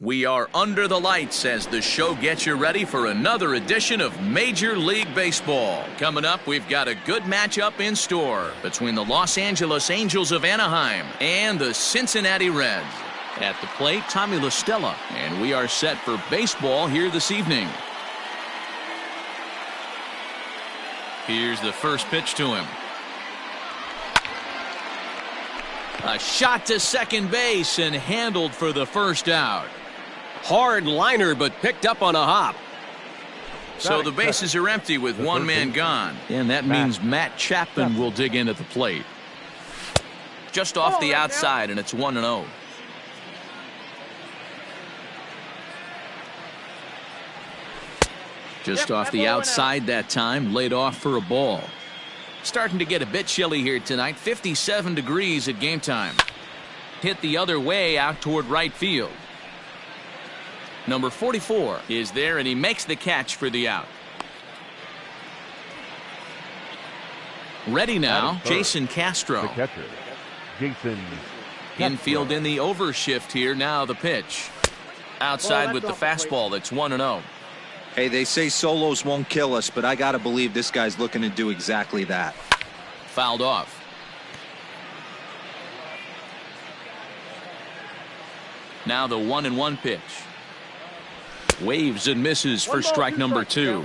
We are under the lights as the show gets you ready for another edition of Major League Baseball. Coming up, we've got a good matchup in store between the Los Angeles Angels of Anaheim and the Cincinnati Reds. At the plate, Tommy La Stella, and we are set for baseball here this evening. Here's the first pitch to him. A shot to second base and handled for the first out. Hard liner, but picked up on a hop. So the bases are empty with one man gone. And that means Matt Chapman will dig in at the plate. Just off the outside, and it's 1-0. Just off the outside that time, laid off for a ball. Starting to get a bit chilly here tonight. 57 degrees at game time. Hit the other way out toward right field. Number 44 is there, and he makes the catch for the out. Ready now, Jason Castro. The catcher, Jason Infield in the overshift here. Now the pitch. Outside with the fastball. That's 1-0. Hey, they say solos won't kill us, but I got to believe this guy's looking to do exactly that. Fouled off. Now the 1-1 pitch. Waves and misses for strike number 2.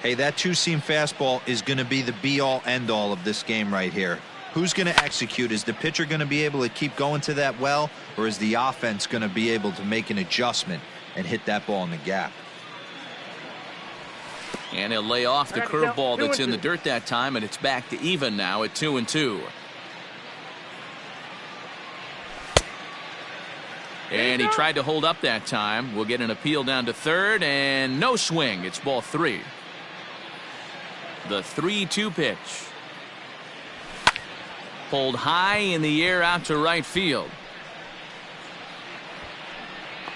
Hey, that two-seam fastball is going to be the be-all, end-all of this game right here. Who's going to execute? Is the pitcher going to be able to keep going to that well, or is the offense going to be able to make an adjustment and hit that ball in the gap? And he'll lay off the curveball that's in the dirt that time, and it's back to even now at 2-2. And he tried to hold up that time. We'll get an appeal down to third, and no swing. It's ball 3. The 3-2 pitch. Pulled high in the air out to right field.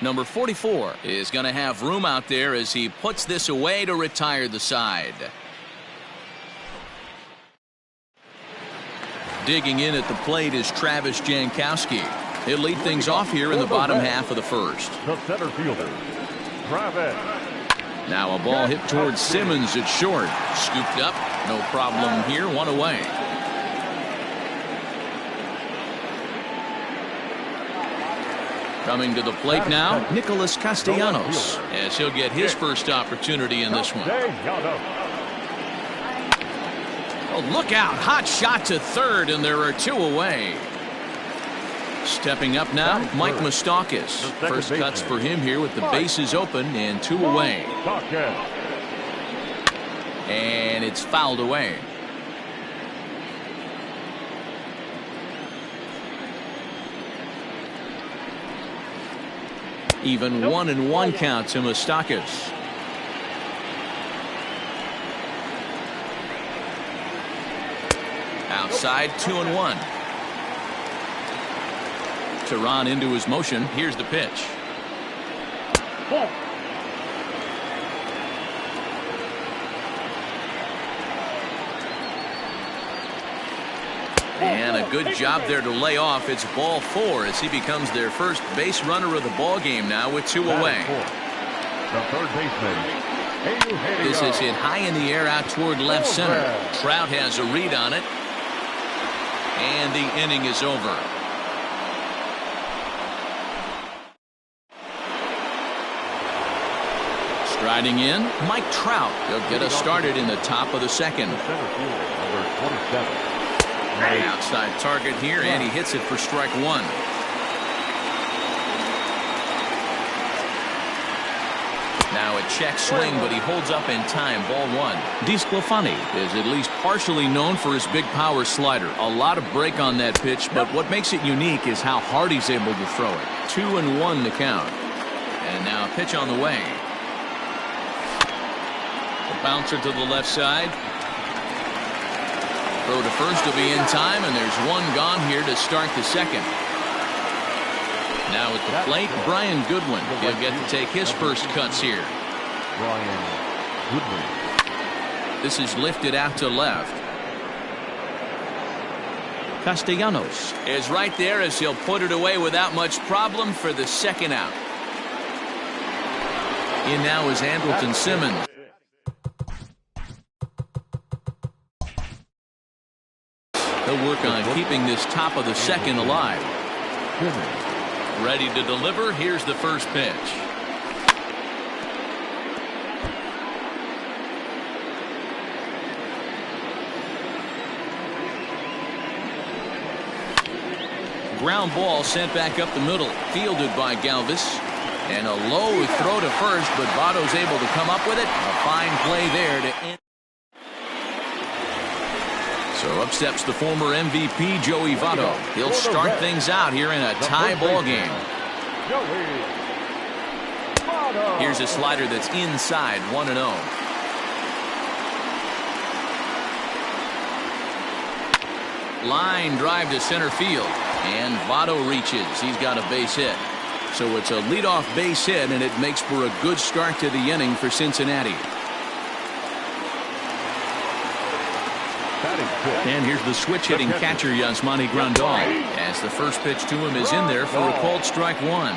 Number 44 is going to have room out there as he puts this away to retire the side. Digging in at the plate is Travis Jankowski. He'll lead things off here in the bottom half of the first. The center fielder, Travis. Now a ball hit towards Simmons at short. Scooped up. No problem here. 1 away. Coming to the plate now, Nicholas Castellanos, as he'll get his first opportunity in this one. Oh, look out. Hot shot to third, and there are 2 away. Stepping up now, Mike Moustakas. First cuts for him here with the bases open and 2 away. And it's fouled away. Even 1-1 count to Moustakas. Outside, 2-1. Tehran into his motion. Here's the pitch. And a good job there to lay off. It's ball 4 as he becomes their first base runner of the ball game now with 2 away. The third baseman. This is hit high in the air out toward left center. Trout has a read on it. And the inning is over. Striding in, Mike Trout. He'll get us started in the top of the second. Outside target here, and he hits it for strike 1. Now a check swing, but he holds up in time. Ball 1. DeSclafani is at least partially known for his big power slider. A lot of break on that pitch, but what makes it unique is how hard he's able to throw it. 2-1 to count. And now a pitch on the way. The bouncer to the left side. Throw to first will be in time, and there's 1 gone here to start the second. Now at the plate, Brian Goodwin. He'll get to take his first cuts here. Brian Goodwin. This is lifted out to left. Castellanos is right there as he'll put it away without much problem for the second out. In now is Andrelton Simmons. He'll work on keeping this top of the second alive. Ready to deliver. Here's the first pitch. Ground ball sent back up the middle, fielded by Galvis. And a low throw to first, but Votto's able to come up with it. A fine play there to end. So up steps the former MVP, Joey Votto. He'll start things out here in a tie ball game. Here's a slider that's inside, 1-0. Line drive to center field. And Votto reaches. He's got a base hit. So it's a leadoff base hit, and it makes for a good start to the inning for Cincinnati. And here's the switch-hitting catcher, Yasmani Grandal, as the first pitch to him is in there for a called strike one.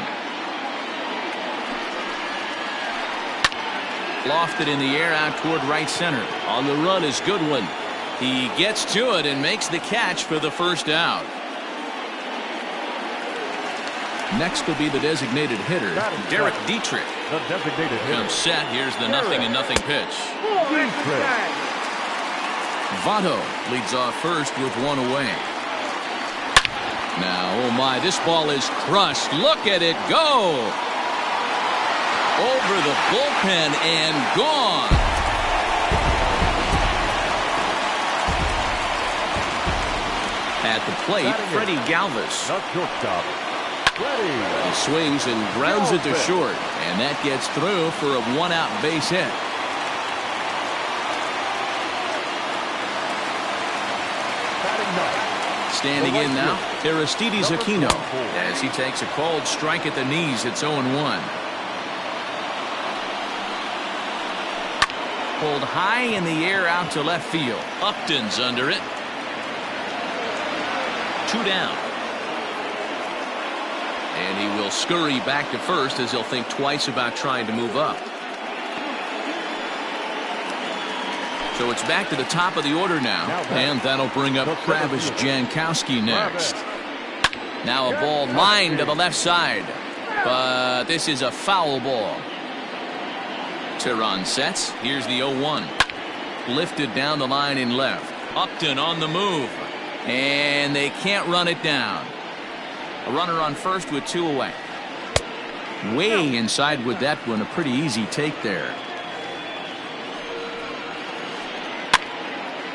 Lofted in the air out toward right center. On the run is Goodwin. He gets to it and makes the catch for the first out. Next will be the designated hitter, Derek Dietrich. The designated hitter. Comes set. Here's the 0-0 pitch. Votto leads off first with one away. Now, oh my, this ball is crushed. Look at it go. Over the bullpen and gone. At the plate, Freddie Galvis. The shortstop. He swings and grounds it to short, and that gets through for a one-out base hit. Standing in now, Aristides Aquino, as he takes a called strike at the knees. It's 0-1. Pulled high in the air out to left field. Upton's under it. 2 down. And he will scurry back to first as he'll think twice about trying to move up. So it's back to the top of the order now. And that'll bring up Travis Jankowski next. Now a ball lined to the left side. But this is a foul ball. Tehran sets. Here's the 0-1. Lifted down the line in left. Upton on the move. And they can't run it down. A runner on first with 2 away. Way inside with that one. A pretty easy take there.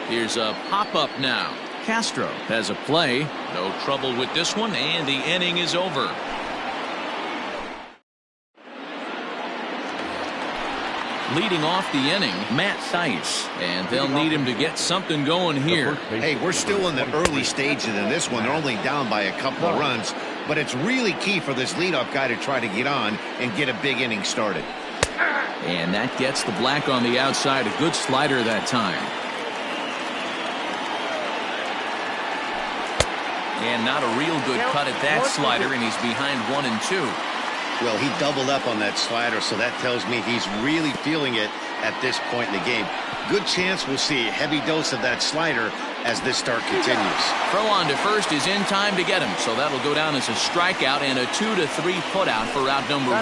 Here's a pop-up now. Castro has a play. No trouble with this one, and the inning is over. Leading off the inning, Matt Thaiss, and they'll need him to get something going here. Hey, we're still in the early stages in this one. They're only down by a couple of runs, but it's really key for this leadoff guy to try to get on and get a big inning started. And that gets the black on the outside. A good slider that time. And not a real good cut at that slider, and he's behind 1-2. Well, he doubled up on that slider, so that tells me he's really feeling it at this point in the game. Good chance we'll see a heavy dose of that slider as this start continues. Throw on to first is in time to get him, so that'll go down as a strikeout and a 2-3 putout for out number 1.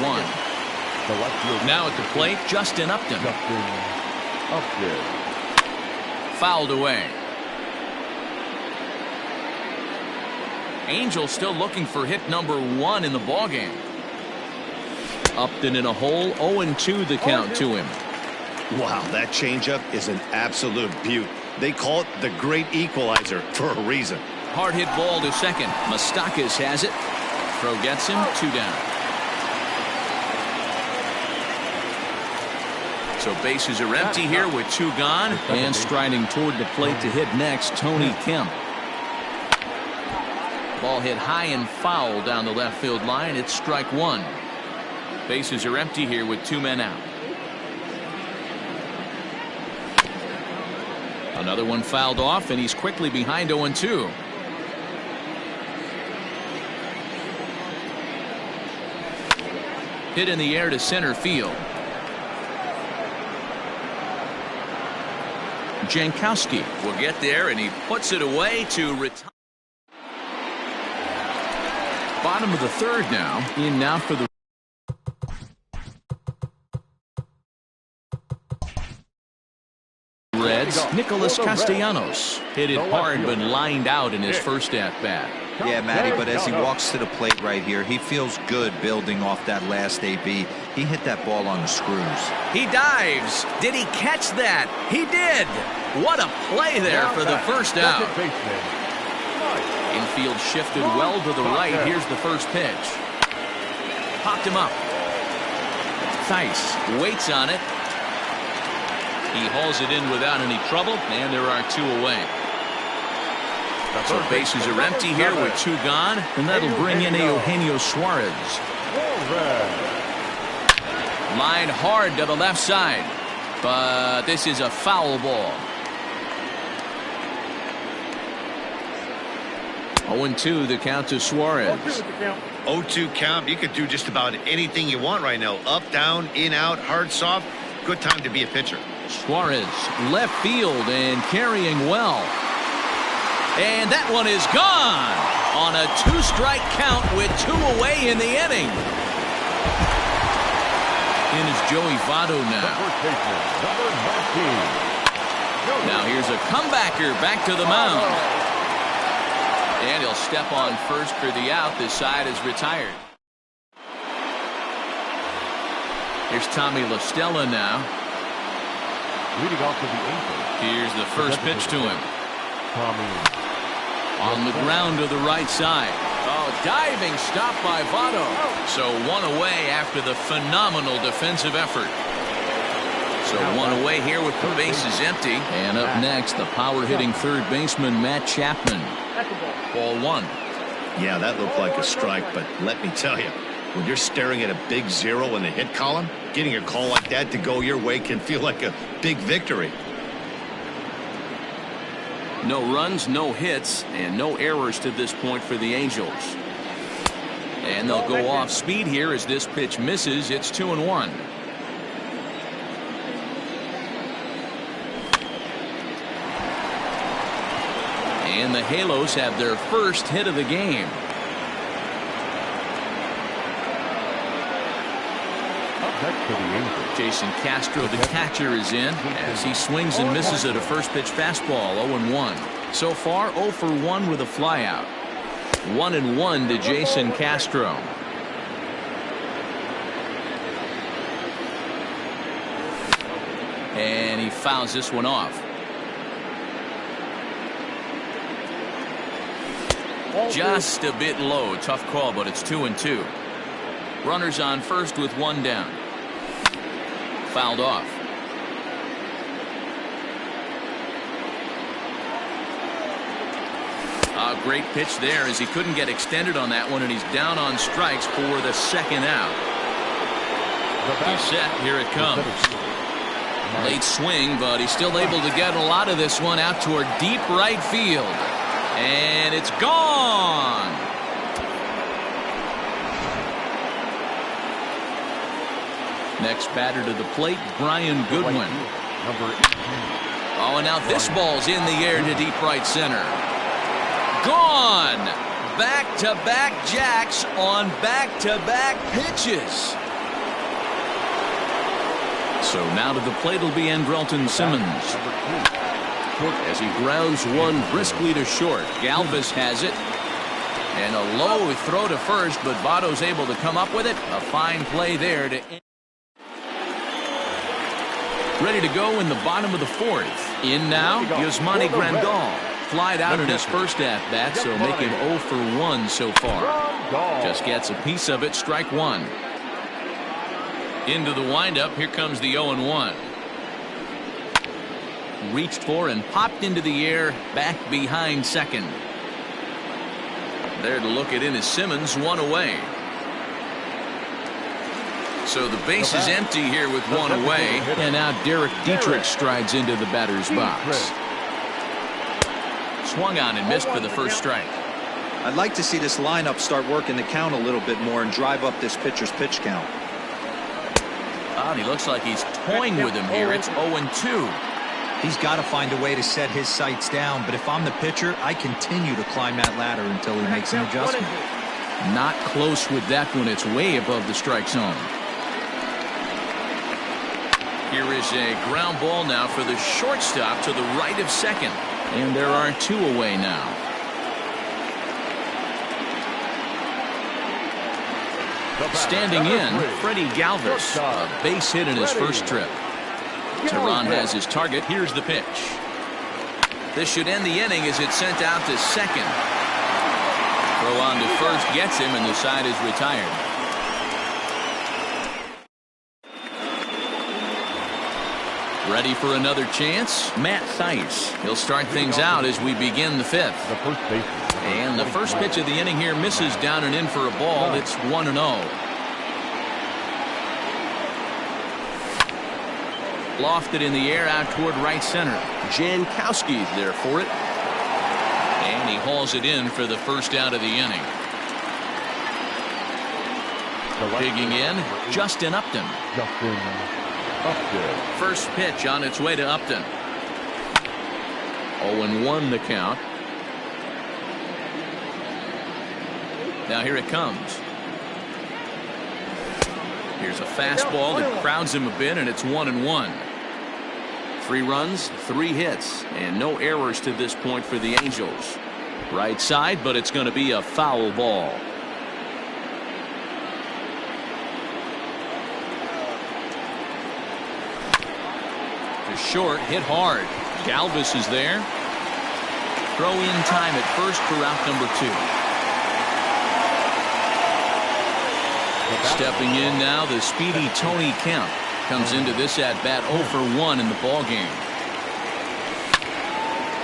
Now at the plate, Justin Upton. Fouled away. Angels still looking for hit number 1 in the ballgame. Upton in a hole, 0-2 the count to him. Wow, that changeup is an absolute beaut. They call it the great equalizer for a reason. Hard hit ball to second. Moustakas has it. Throw gets him, 2 down. So bases are empty here with 2 gone. And striding toward the plate to hit next, Tony Kemp. Ball hit high and foul down the left field line. It's strike 1. Bases are empty here with 2 men out. Another one fouled off, and he's quickly behind 0-2. Hit in the air to center field. Jankowski will get there, and he puts it away to retire. Bottom of the third now. In now for the Reds. Nicholas Castellanos hit it hard but lined out in his first at-bat. Yeah, Matty, but as he walks to the plate right here, he feels good building off that last AB. He hit that ball on the screws. He dives. Did he catch that? He did. What a play there for the first out. Infield shifted well to the right. Here's the first pitch. Popped him up. Theis waits on it. He hauls it in without any trouble, and there are two away. So bases are empty here with two gone, and that'll bring in Eugenio Suarez. Line hard to the left side, but this is a foul ball. 0-2 the count to Suarez. 0-2 count. You could do just about anything you want right now. Up, down, in, out, hard, soft. Good time to be a pitcher. Suarez left field and carrying well. And that one is gone on a two-strike count with two away in the inning. In is Joey Votto now. Now here's a comebacker back to the mound. And he'll step on first for the out. This side is retired. Here's Tommy La Stella now. Leading off to the Angels. Here's the first pitch to him. Tommy. On the ground to the right side. Oh, diving stop by Votto. So one away after the phenomenal defensive effort. So one away here with the bases empty. And up next, the power-hitting third baseman, Matt Chapman. Ball one. Yeah, that looked like a strike, but let me tell you, when you're staring at a big zero in the hit column, getting a call like that to go your way can feel like a big victory. No runs, no hits, and no errors to this point for the Angels. And they'll go off speed here as this pitch misses. It's 2-1. And the Halos have their first hit of the game. Jason Castro, the catcher, is in as he swings and misses at a first pitch fastball. 0-1. So far 0 for 1 with a flyout. 1-1 to Jason Castro. And he fouls this one off. Just a bit low. Tough call, but it's 2-2. Runners on first with one down. Fouled off. A great pitch there as he couldn't get extended on that one, and he's down on strikes for the second out. He's set. Here it comes. Late swing, but he's still able to get a lot of this one out toward deep right field. And it's gone. Next batter to the plate, Brian Goodwin. Oh, and now this ball's in the air to deep right center. Gone. Back-to-back jacks on back-to-back pitches. So now to the plate will be Andrelton Simmons. As he grounds one briskly to short. Galvis has it. And a low throw to first, but Votto's able to come up with it. A fine play there to end. Ready to go in the bottom of the fourth. In now, Yasmani Grandal. Flied out in his first at-bat, so make him 0 for 1 so far. Just gets a piece of it, strike one. Into the windup, here comes the 0-1. Reached for and popped into the air, back behind second. There to look it in is Simmons, one away. So the base is empty here with one away. And now Derek Dietrich strides into the batter's box. Swung on and missed for the first strike. I'd like to see this lineup start working the count a little bit more and drive up this pitcher's pitch count. Oh, and he looks like he's toying with him here. It's 0-2. He's got to find a way to set his sights down, but if I'm the pitcher, I continue to climb that ladder until he makes an adjustment. Not close with that one. It's way above the strike zone. Here is a ground ball now for the shortstop to the right of second. And there are 2 away now. Standing in, Freddie Galvis, a base hit in his first trip. Tehran has his target. Here's the pitch. This should end the inning as it's sent out to second. Throw on to first gets him, and the side is retired. Ready for another chance? Matt Theis. He'll start things out as we begin the 5th. And the first pitch of the inning here misses down and in for a ball. It's 1-0. Lofted in the air out toward right center. Jankowski's there for it. And he hauls it in for the first out of the inning. Digging in, Justin Upton. First pitch on its way to Upton. 0-1 the count. Now here it comes. Here's a fastball that crowds him a bit, and it's 1-1. 3 runs, 3 hits, and no errors to this point for the Angels. Right side, but it's going to be a foul ball. To short, hit hard. Galvis is there. Throw in time at first for out number 2. Stepping in now, the speedy Tony Kemp comes into this at bat 0 for 1 in the ball game.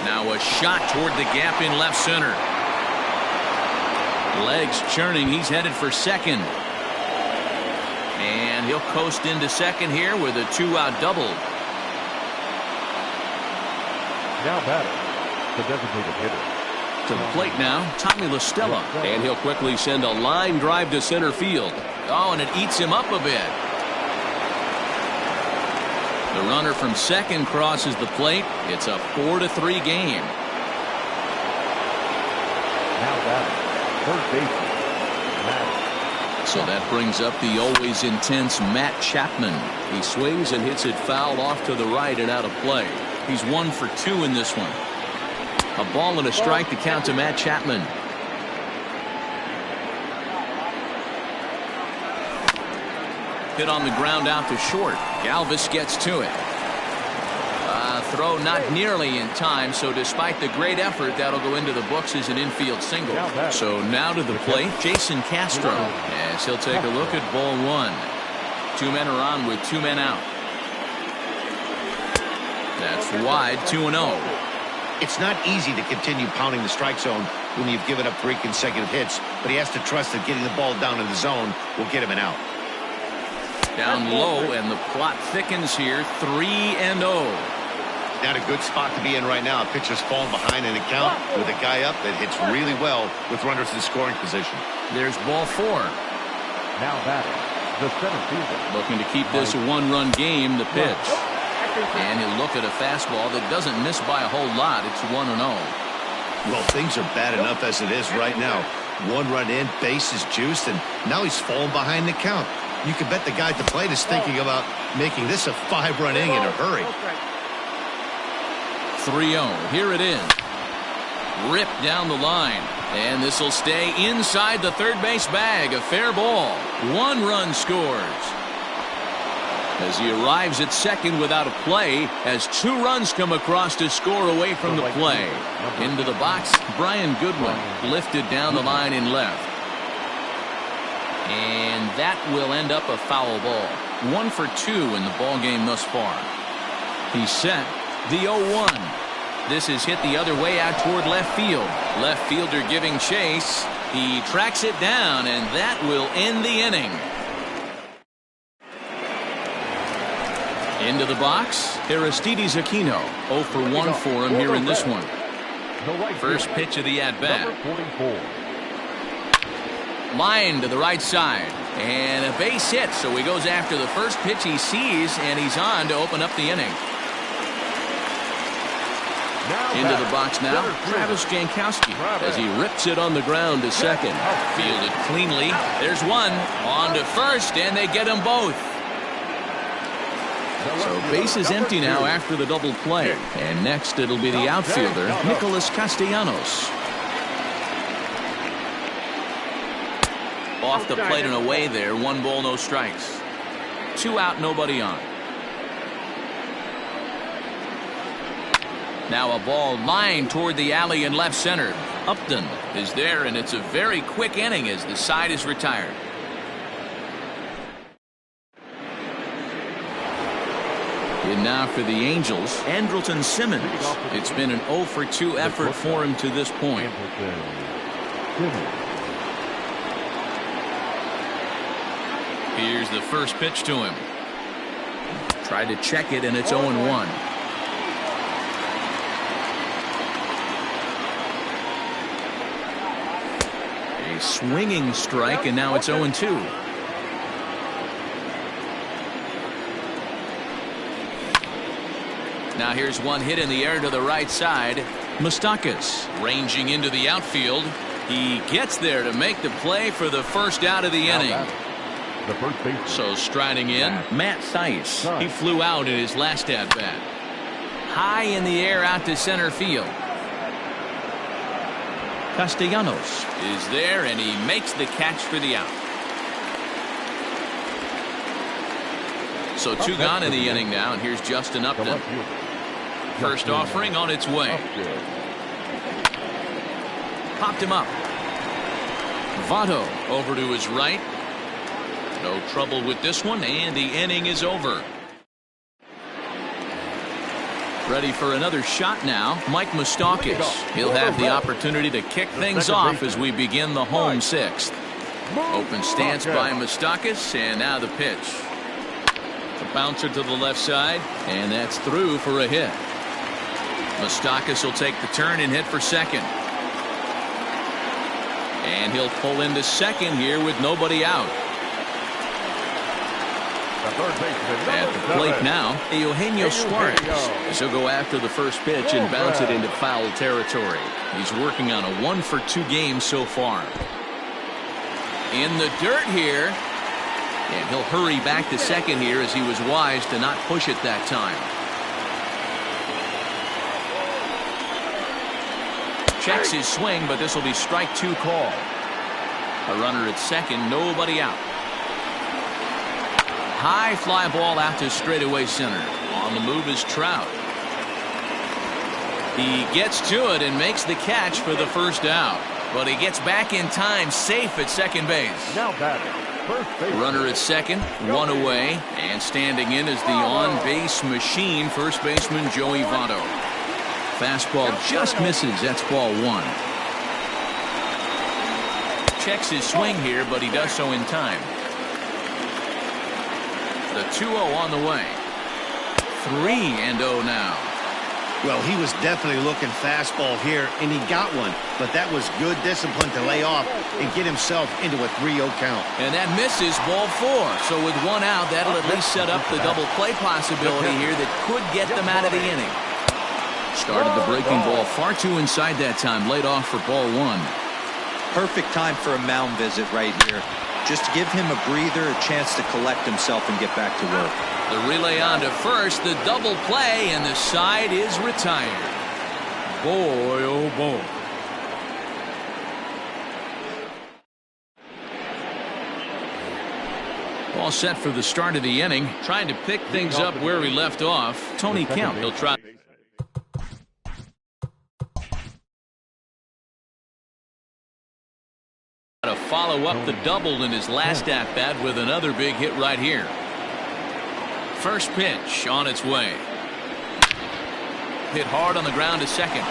Now a shot toward the gap in left center. Legs churning. He's headed for second. And he'll coast into second here with a 2-out double. Now batting, the designated hitter. To the plate now, Tommy La Stella. And he'll quickly send a line drive to center field. Oh, and it eats him up a bit. The runner from second crosses the plate. It's a 4-3 game. Now batting, third baseman, Matt. So that brings up the always intense Matt Chapman. He swings and hits it foul off to the right and out of play. He's 1 for 2 in this one. A ball and a strike to count to Matt Chapman. Hit on the ground out to short. Galvis gets to it. Throw not nearly in time, so despite the great effort, that'll go into the books as an infield single. So now to the plate, Jason Castro, as he'll take a look at ball 1. 2 men are on with 2 men out. That's wide, 2-0. It's not easy to continue pounding the strike zone when you've given up 3 consecutive hits, but he has to trust that getting the ball down in the zone will get him an out. Down low, and the plot thickens here, 3-0. Not a good spot to be in right now. A pitcher's falling behind in the count with a guy up that hits really well with runners in scoring position. There's ball 4. Now batting, the center fielder. Looking to keep this a 1-run game, the pitch. And he'll look at a fastball that doesn't miss by a whole lot. It's 1-0. Well, things are bad enough as it is right now. 1 run in, base is juiced, and now he's falling behind the count. You can bet the guy at the plate is thinking about making this a 5-run inning in a hurry. 3-0. Here it is. Ripped down the line. And this will stay inside the third base bag. A fair ball. 1 run scores. As he arrives at second without a play, as 2 runs come across to score away from the play. Into the box, Brian Goodwin lifted down the line in left. And that will end up a foul ball. 1 for 2 in the ball game thus far. He's set. The 0-1. This is hit the other way out toward left field. Left fielder giving chase. He tracks it down, and that will end the inning. Into the box, Aristides Aquino. 0 for 1 for him here in this one. First pitch of the at-bat. Line to the right side. And a base hit, so he goes after the first pitch he sees, and he's on to open up the inning. Into the box now, Travis Jankowski as he rips it on the ground to second. Fielded cleanly. There's one. On to first, and they get them both. So base is empty now after the double play. And next it'll be the outfielder, Nicholas Castellanos. Off the plate and away there. 1 ball, no strikes. 2 out, nobody on. Now a ball lined toward the alley in left center. Upton is there, and it's a very quick inning as the side is retired. And now for the Angels, Andrelton Simmons. It's been an 0 for 2 effort for him to this point. Here's the first pitch to him. Tried to check it, and it's 0-1. A swinging strike, and now it's 0-2. Now here's one hit in the air to the right side. Moustakas ranging into the outfield. He gets there to make the play for the first out of the inning. So striding in, Matt Thaiss. he flew out in his last at-bat. High in the air out to center field. Castellanos Is there, and he makes the catch for the out. So 2 gone in the inning now, and here's Justin Upton. First offering on its way. Popped him up. Votto Over to his right. No trouble with this one, and the inning is over. ready for another shot now. Mike Moustakas. He'll have the opportunity to kick things off as we begin the home 6th. Open stance by Moustakas, and now the pitch. A bouncer to the left side, and that's through for a hit. Moustakas will take the turn and hit for second. And he'll pull into second here with nobody out. At the plate now, Eugenio Suarez. He'll go after the first pitch and bounce it into foul territory. He's working on a 1-for-2 game so far. In the dirt here. And he'll hurry back to second here as he was wise to not push it that time. Checks his swing, but this will be strike 2 call. A runner at second, nobody out. High fly ball out to straightaway center. On the move is Trout. He gets to it and makes the catch for the first out. But he gets back in time, safe at second base. Now batting. Runner at second, one away, and standing in is the on-base machine, first baseman Joey Votto. Fastball just misses. That's ball 1. Checks his swing here, but he does so in time. The 2-0 on the way. 3-0 now. Well, he was definitely looking fastball here, and he got one. But that was good discipline to lay off and get himself into a 3-0 count. And that misses ball 4. So with one out, that'll at least set up the double play possibility here that could get them out of the inning. Started the breaking ball far too inside that time. Laid off for ball 1. Perfect time for a mound visit right here. Just give him a breather, a chance to collect himself and get back to work. The relay on to first, the double play, and the side is retired. Boy, oh boy. All set for the start of the inning. Trying to pick things up where we left off. Tony Kemp. He'll try to follow up the double in his last at-bat with another big hit right here. First pitch on its way. Hit hard on the ground to second.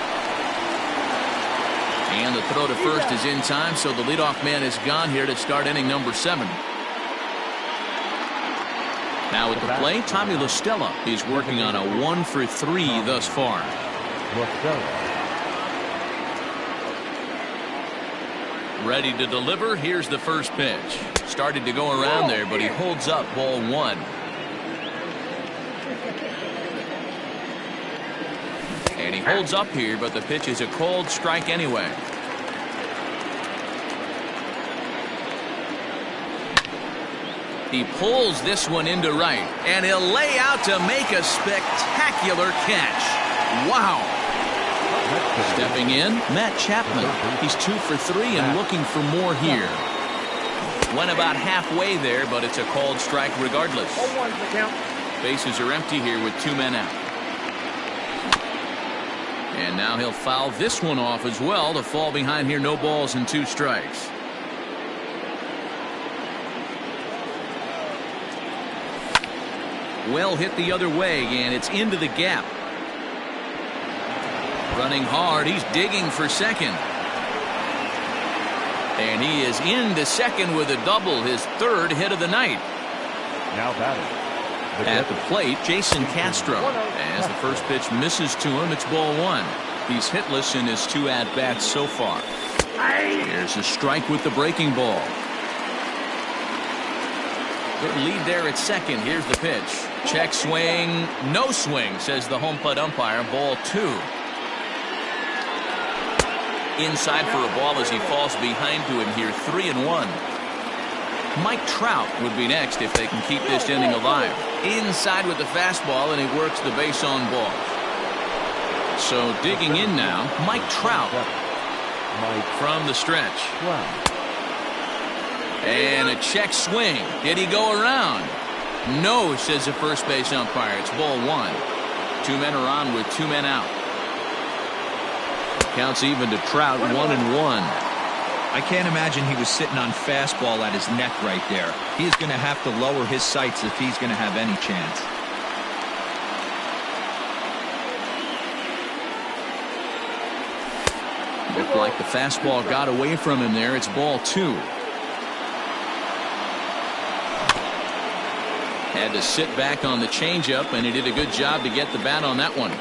And the throw to first is in time, so the leadoff man is gone here to start inning number 7. Now at the plate, Tommy La Stella. He's working on a 1-for-3 thus far. Ready to deliver. Here's the first pitch. Started to go around there, but he holds up ball 1. And he holds up here, but the pitch is a cold strike anyway. He pulls this one into right, and he'll lay out to make a spectacular catch. Wow. Stepping in, Matt Chapman. He's 2 for 3 and looking for more here. Went about halfway there, but it's a called strike regardless. Bases are empty here with 2 men out. And now he'll foul this one off as well to fall behind here. No balls and 2 strikes. Well hit the other way, and it's into the gap. Running hard, he's digging for second. And he is into second with a double, his 3rd hit of the night. Now batting. At the plate, Jason Castro. As the first pitch misses to him, it's ball 1. He's hitless in his 2 at-bats so far. Here's a strike with the breaking ball. Good lead there at second. Here's the pitch. Check swing. No swing, says the home plate umpire. Ball 2. Inside for a ball as he falls behind to him here. 3-1. Mike Trout would be next if they can keep this inning alive. Inside with the fastball, and he works the base on ball. So digging in now, Mike Trout from the stretch. And a check swing. Did he go around? No, says the first base umpire. It's ball 1. 2 men are on with 2 men out. Counts even to Trout, 1-1. I can't imagine he was sitting on fastball at his neck right there. He is going to have to lower his sights if he's going to have any chance. Looked like the fastball got away from him there. It's ball 2. Had to sit back on the changeup, and he did a good job to get the bat on that one.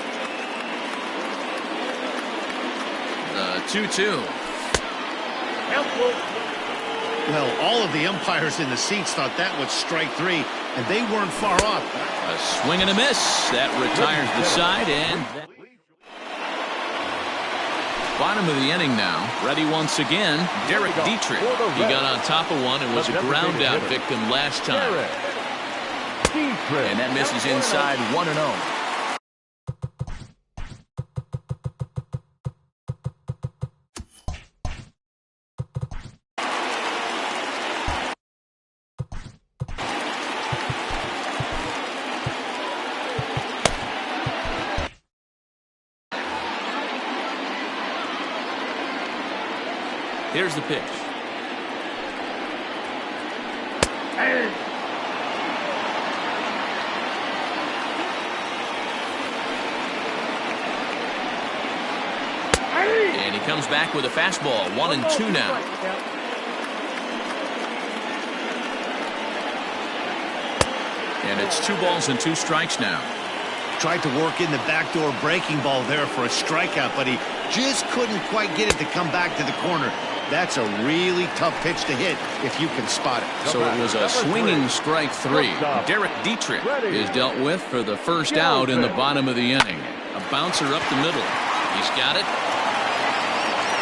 The 2-2. Well, all of the umpires in the seats thought that was strike 3, and they weren't far off. A swing and a miss. That retires the side, and bottom of the inning now. Ready once again, Derek Dietrich. He got on top of one and was a ground out victim last time. And that misses inside. 1-0. Here's the pitch. And he comes back with a fastball. 1-2 now. And it's 2 balls and 2 strikes now. Tried to work in the backdoor breaking ball there for a strikeout, but he just couldn't quite get it to come back to the corner. That's a really tough pitch to hit if you can spot it. So it was a swinging strike 3. Derek Dietrich is dealt with for the first out in the bottom of the inning. A bouncer up the middle. He's got it.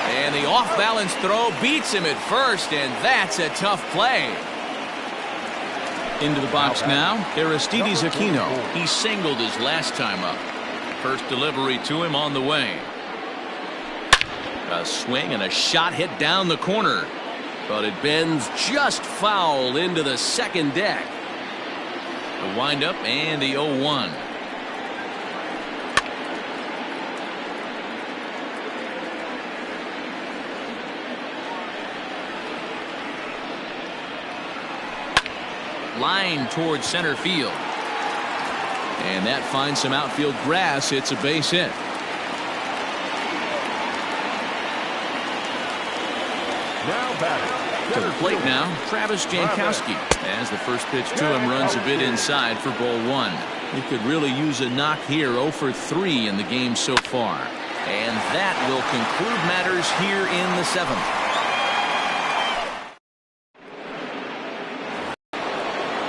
And the off-balance throw beats him at first, and that's a tough play. Into the box now, Aristides Aquino. He singled his last time up. First delivery to him on the way. A swing and a shot hit down the corner, but it bends just foul into the second deck. The windup and the 0-1. Line towards center field. And that finds some outfield grass. It's a base hit. Now batting. To the plate now, Travis Jankowski. As the first pitch to him runs a bit inside for ball 1. He could really use a knock here. 0 for 3 in the game so far. And that will conclude matters here in the 7th.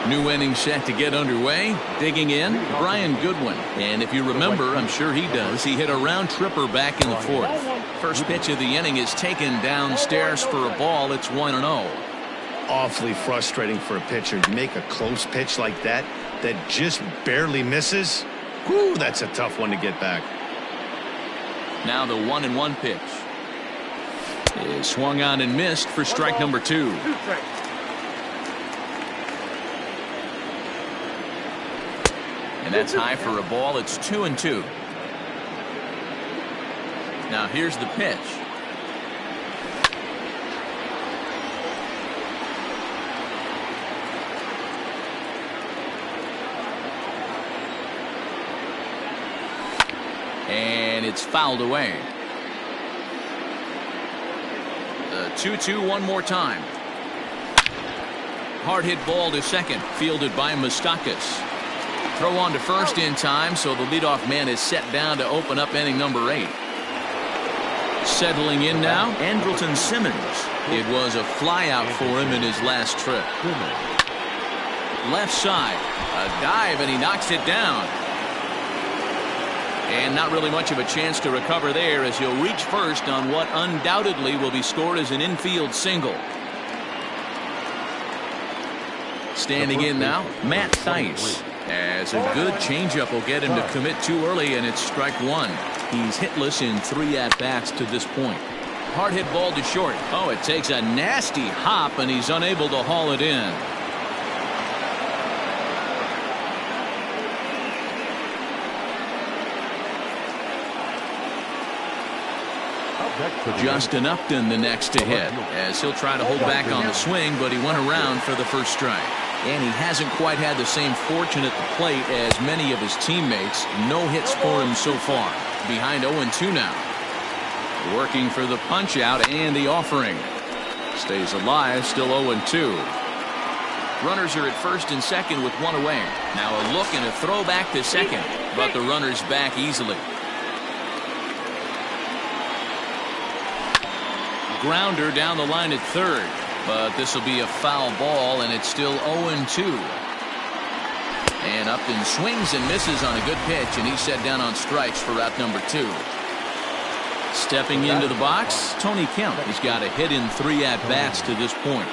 New inning set to get underway. Digging in, Brian Goodwin. And if you remember, I'm sure he does, he hit a round tripper back in the fourth. First pitch of the inning is taken downstairs for a ball. It's 1-0. Awfully frustrating for a pitcher to make a close pitch like that just barely misses. Whew, that's a tough one to get back. Now the 1-1 pitch is swung on and missed for strike number 2. And that's high for a ball. It's 2-2. Now here's the pitch. And it's fouled away. The 2-2 one more time. Hard hit ball to second, fielded by Moustakas. Throw on to first in time, so the leadoff man is set down to open up inning number 8. Settling in now, Andrelton Simmons. It was a flyout for him in his last trip. Left side, a dive, and he knocks it down. And not really much of a chance to recover there, as he'll reach first on what undoubtedly will be scored as an infield single. Standing in now, Matt Thaiss. As a good changeup will get him to commit too early, and it's strike 1. He's hitless in 3 at-bats to this point. Hard hit ball to short. Oh, it takes a nasty hop, and he's unable to haul it in. Justin Upton the next to hit, as he'll try to hold back on the swing, but he went around for the first strike. And he hasn't quite had the same fortune at the plate as many of his teammates. No hits for him so far. Behind 0-2 now. Working for the punch out and the offering. Stays alive, still 0-2. Runners are at first and second with 1 away. Now a look and a throw back to second, but the runner's back easily. Grounder down the line at third, but this will be a foul ball, and it's still 0-2. And Upton swings and misses on a good pitch, and he's set down on strikes for out number 2. Stepping into the box, Tony Kemp. He's got a hit in 3 at-bats to this point.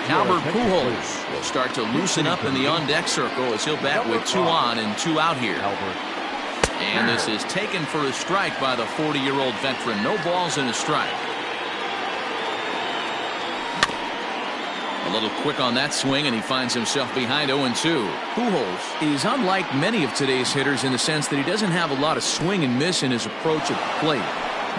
Albert Pujols will start to loosen up in the on-deck circle as he'll bat with 2 on and 2 out here. And this is taken for a strike by the 40-year-old veteran. No balls and a strike. A little quick on that swing, and he finds himself behind 0-2. Pujols is unlike many of today's hitters in the sense that he doesn't have a lot of swing and miss in his approach at the plate.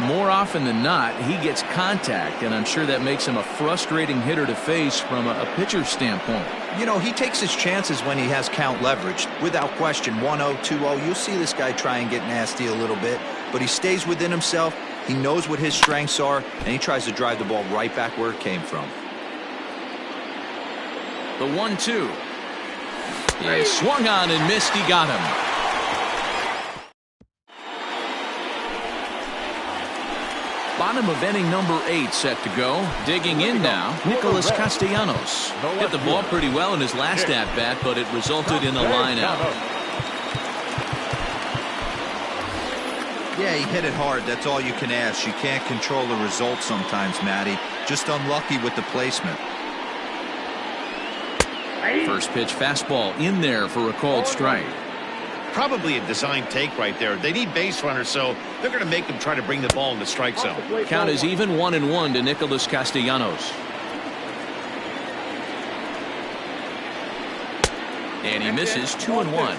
More often than not, he gets contact, and I'm sure that makes him a frustrating hitter to face from a pitcher's standpoint. You know, he takes his chances when he has count leverage. Without question, 1-0, 2-0, you'll see this guy try and get nasty a little bit, but he stays within himself. He knows what his strengths are, and he tries to drive the ball right back where it came from. The 1-2 is swung on and missed. He got him. Bottom of inning number 8 set to go. Digging in now, Nicholas Castellanos. Hit the ball pretty well in his last at-bat, but it resulted in a line out. Yeah, he hit it hard. That's all you can ask. You can't control the result sometimes, Matty. Just unlucky with the placement. First pitch fastball in there for a called strike. Probably a design take right there. They need base runners, so they're going to make them try to bring the ball in the strike zone. Count is even 1-1 to Nicholas Castellanos. And he misses 2-1.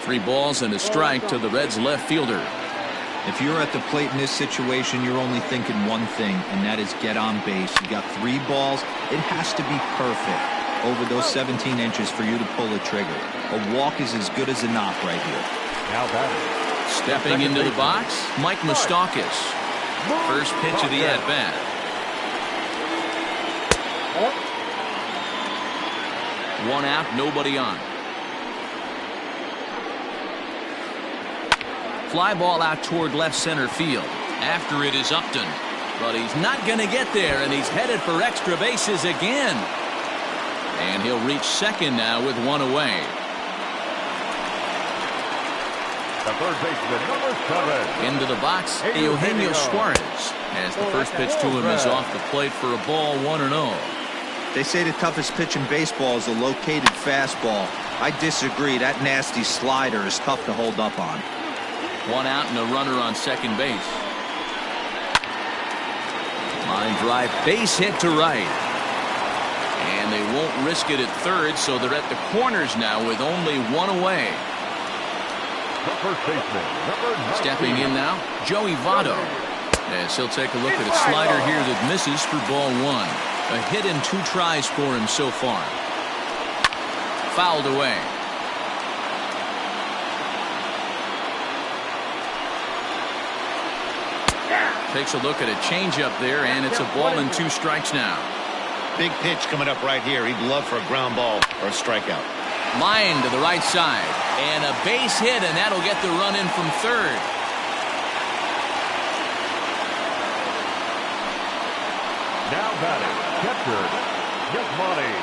Three balls and a strike to the Reds' left fielder. If you're at the plate in this situation, you're only thinking one thing, and that is get on base. You got 3 balls. It has to be perfect over those 17 inches for you to pull the trigger. A walk is as good as a knock right here. Now batting. Stepping into the box, Mike Moustakas. First pitch of the at-bat. One out, nobody on. Fly ball out toward left center field. After it is Upton. But he's not going to get there, and he's headed for extra bases again. And he'll reach second now with one away. The third baseman, number 7. Into the box, Eugenio Suarez. As the first pitch to him is off the plate for a ball, 1-0. They say the toughest pitch in baseball is a located fastball. I disagree. That nasty slider is tough to hold up on. One out and a runner on second base. Line drive, base hit to right. And they won't risk it at third, so they're at the corners now with only one away. The first baseman, number 19. Stepping in now, Joey Votto. As he'll take a look at a slider here that misses for ball 1. A hit in 2 tries for him so far. Fouled away. Takes a look at a changeup there, and it's a ball and 2 strikes now. Big pitch coming up right here. He'd love for a ground ball or a strikeout. Line to the right side, and a base hit, and that'll get the run in from third. Now batting, catcher, Yasmani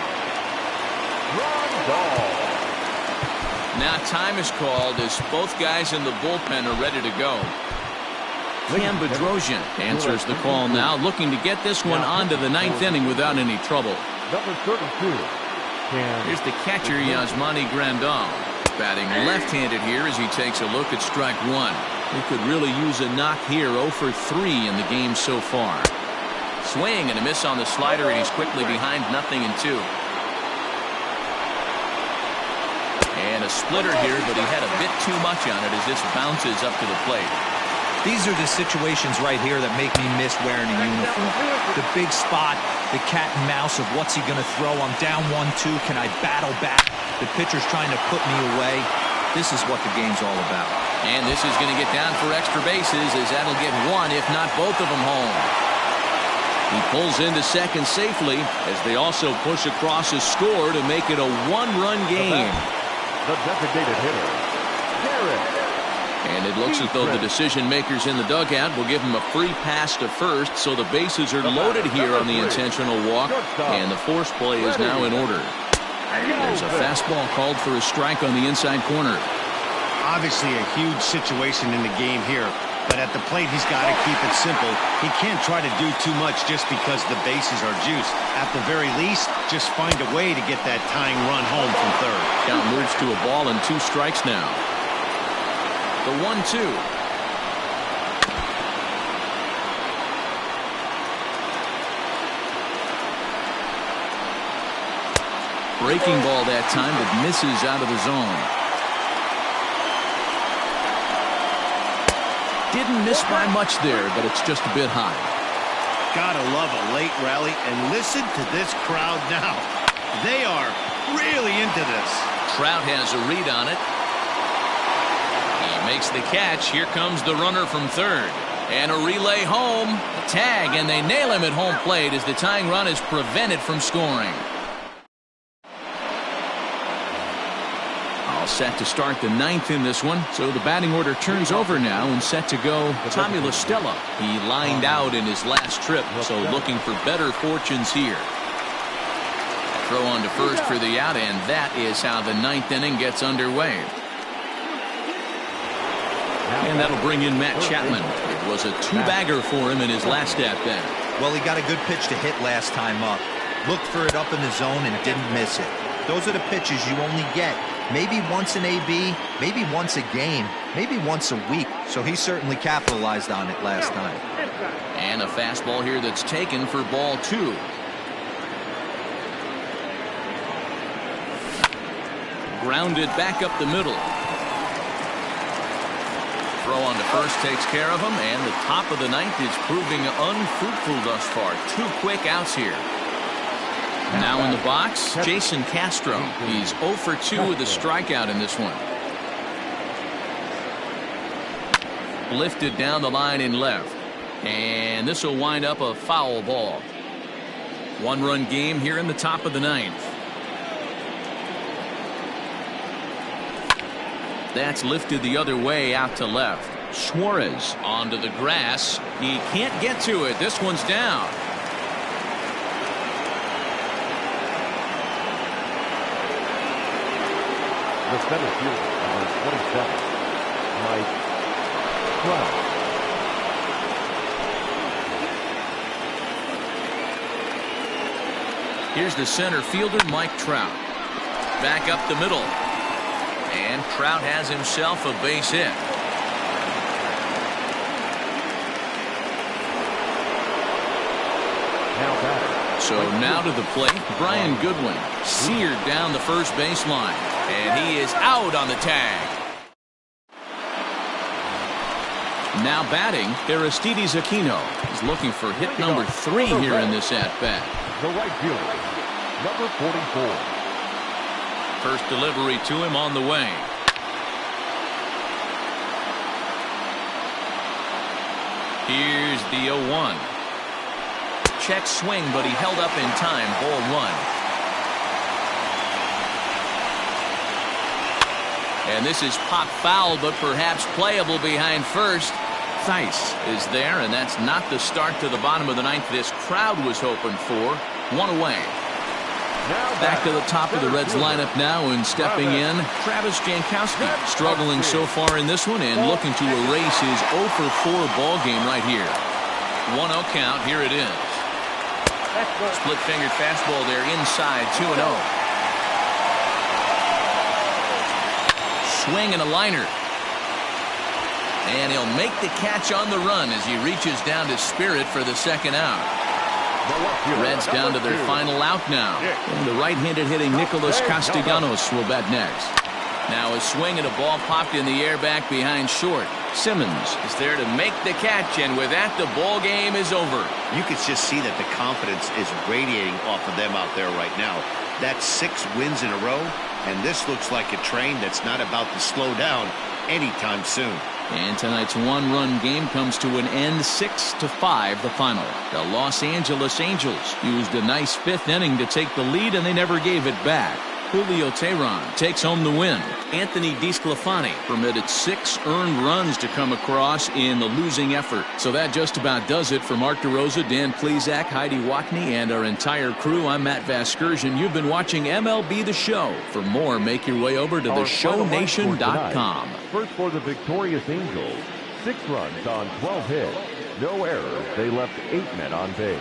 Grandal. Now time is called as both guys in the bullpen are ready to go. Cam Bedrosian answers the call now, looking to get this one onto the 9th inning without any trouble. Number 32. Here's the catcher, Yasmani Grandal. Batting left-handed here as he takes a look at strike 1. He could really use a knock here, 0 for 3 in the game so far. Swing and a miss on the slider, and he's quickly behind 0-2. And a splitter here, but he had a bit too much on it as this bounces up to the plate. These are the situations right here that make me miss wearing a uniform. The big spot, the cat and mouse of what's he going to throw. I'm down 1-2. Can I battle back? The pitcher's trying to put me away. This is what the game's all about. And this is going to get down for extra bases as that'll get one, if not both of them, home. He pulls into second safely as they also push across a score to make it a 1-run game. The designated hitter, Garrett. And it looks as though the decision makers in the dugout will give him a free pass to first, so the bases are loaded here on the intentional walk, and the force play is now in order. There's a fastball called for a strike on the inside corner. Obviously a huge situation in the game here, but at the plate he's got to keep it simple. He can't try to do too much just because the bases are juiced. At the very least, just find a way to get that tying run home from third. Count moves to a ball and 2 strikes now. The 1-2. Breaking ball that time, but misses out of the zone. Didn't miss by much there, but it's just a bit high. Gotta love a late rally, and listen to this crowd now. They are really into this. Trout has a read on it. Makes the catch. Here comes the runner from third. And a relay home. A tag, and they nail him at home plate as the tying run is prevented from scoring. All set to start the 9th in this one. So the batting order turns over now and set to go Tommy La Stella. He lined out in his last trip, so looking for better fortunes here. Throw on to first for the out, and that is how the 9th inning gets underway. And that'll bring in Matt Chapman. It was a 2-bagger for him in his last at-bat. Well, he got a good pitch to hit last time up. Looked for it up in the zone and didn't miss it. Those are the pitches you only get maybe once in AB, maybe once a game, maybe once a week. So he certainly capitalized on it last time. And a fastball here that's taken for ball 2. Grounded back up the middle. Throw on to first takes care of him, and the top of the 9th is proving unfruitful thus far. 2 quick outs here. Now in the box, Jason Castro. He's 0 for 2 with a strikeout in this one. lifted down the line in left. And this will wind up a foul ball. 1-run game here in the top of the 9th. That's lifted the other way out to left. Suarez onto the grass. He can't get to it. This one's down. The center fielder, number 27, Mike Trout. Here's the center fielder, Mike Trout. Back up the middle. And Trout has himself a base hit. So now to the plate, Brian Goodwin. Seared down the first baseline. And he is out on the tag. Now batting, Aristides Aquino. He's looking for hit number 3 here in this at-bat. The right fielder, number 44. First delivery to him on the way. Here's the 0-1. Check swing, but he held up in time. Ball 1. And this is pop foul, but perhaps playable behind first. Theis is there, and that's not the start to the bottom of the 9th this crowd was hoping for. 1 away. Back to the top of the Reds lineup now, and stepping in, Travis Jankowski. Struggling so far in this one and looking to erase his 0 for 4 ball game right here. 1-0 count. Here it is. Split-fingered fastball there inside. 2-0. Swing and a liner. And he'll make the catch on the run as he reaches down to Spirit for the second out. Reds down to their final out now. And the right-handed hitting Nicholas Castellanos will bat next. Now a swing and a ball popped in the air back behind short. Simmons is there to make the catch, and with that the ball game is over. You can just see that the confidence is radiating off of them out there right now. That's 6 wins in a row, and this looks like a train that's not about to slow down anytime soon. And tonight's 1-run game comes to an end, 6-5 the final. The Los Angeles Angels used a nice 5th inning to take the lead, and they never gave it back. Julio Teheran takes home the win. Anthony DeSclafani permitted 6 earned runs to come across in the losing effort. So that just about does it for Mark DeRosa, Dan Plesac, Heidi Watney, and our entire crew. I'm Matt Vasgersian. You've been watching MLB The Show. For more, make your way over to theshownation.com. First for the victorious Angels, 6 runs on 12 hits, no errors. They left 8 men on base.